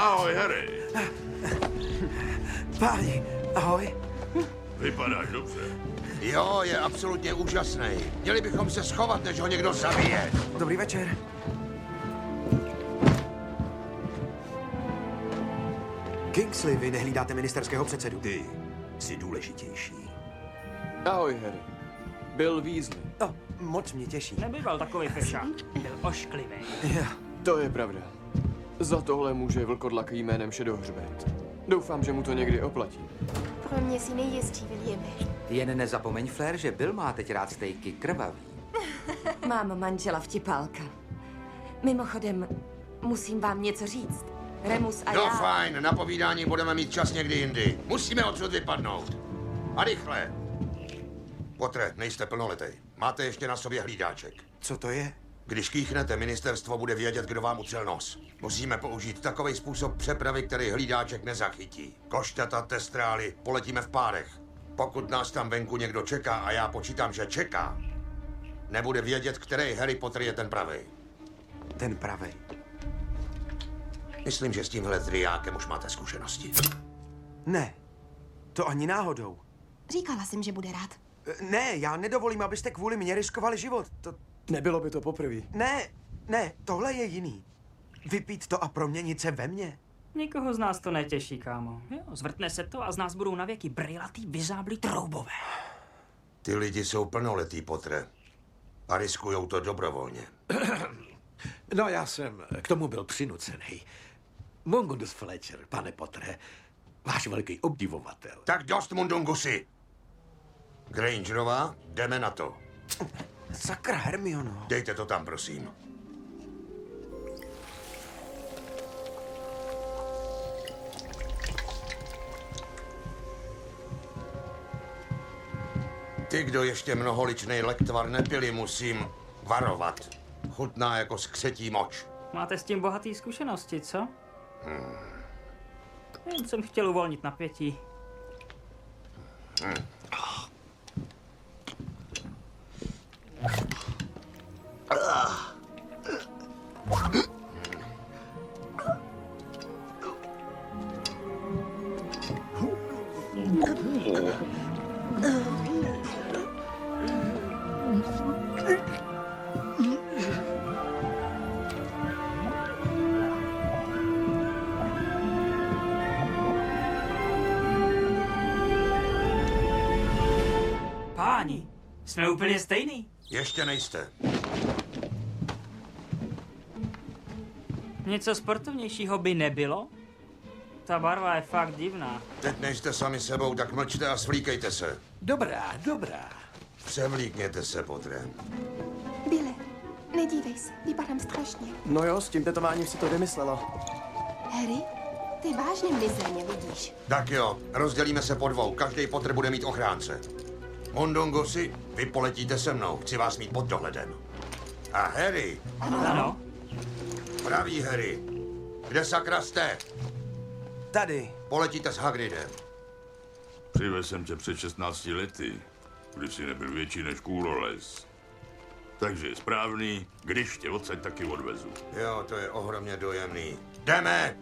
Ahoj, Harry. Páni, ahoj. Vypadáš dobře. Jo, je absolutně úžasný. Měli bychom se schovat, než ho někdo zabije. Dobrý večer. Kingsley, vy nehlídáte ministerského předsedu. Ty jsi důležitější. Ahoj, Harry. Bill Weasley. No, moc mě těší. Nebyval takový fešák. Byl ošklivý. Já. To je pravda. Za tohle může vlkodlak jménem Šedohřbet. Doufám, že mu to někdy oplatí. Pro mě si nejistší, Williame. Jen nezapomeň, Flair, že Bill má teď rád stejky krvavý. Mám manžela vtipálka. Mimochodem, musím vám něco říct. Remus a No já... fajn, na povídání budeme mít čas někdy jindy. Musíme odsud vypadnout. A rychle. Potre, nejste plnoletej. Máte ještě na sobě hlídáček. Co to je? Když kýchnete, ministerstvo bude vědět, kdo vám utřel nos. Musíme použít takový způsob přepravy, který hlídáček nezachytí. Košťata, testrály, poletíme v párech. Pokud nás tam venku někdo čeká, a já počítám, že čeká, nebude vědět, který Harry Potter je ten pravej. Ten pravej. Myslím, že s tímhle triákem už máte zkušenosti. Ne, to ani náhodou. Říkala jsem, že bude rád. Ne, já nedovolím, abyste kvůli mě riskovali život. Nebylo by to poprvé. Ne, tohle je jiný. Vypít to a proměnit se ve mně. Nikoho z nás to netěší, kámo. Jo, zvrtne se to a z nás budou navěky brejlatý, vyzáblý troubové. Ty lidi jsou plnoletý, Potre. A riskujou to dobrovolně. No, já jsem k tomu byl přinucený. Mundungus Fletcher, pane Pottere, váš velký obdivovatel. Tak dost, Mundungusi! Grangerová, jdeme na to. Sakra, Hermiono. Dejte to tam, prosím. Ty, kdo ještě mnoholičnej lektvar nepili, musím varovat. Chutná jako skřetí moč. Máte s tím bohatý zkušenosti, co? Jen jsem chtěl uvolnit napětí. Páni, jsme úplně stejný. Ještě nejste. Něco sportovnějšího by nebylo? Ta barva je fakt divná. Teď nejste sami sebou, tak mlčte a svlíkejte se. Dobrá, dobrá. Převlíkněte se, Potre. Bille, nedívej se, vypadám strašně. No jo, s tím tetováním si to vymyslela. Harry, ty vážně mizerně vidíš. Tak jo, rozdělíme se po dvou. Každý Potter bude mít ochránce. Mundungusi, vy poletíte se mnou. Chci vás mít pod dohledem. A Harry, Ano. pravý Harry, kde sakra jste? Tady. Poletíte s Hagridem. Přivez jsem tě před 16 lety, když jsi nebyl větší než kůroles. Takže je správný, když tě odsaď taky odvezu. Jo, to je ohromně dojemný. Jdeme!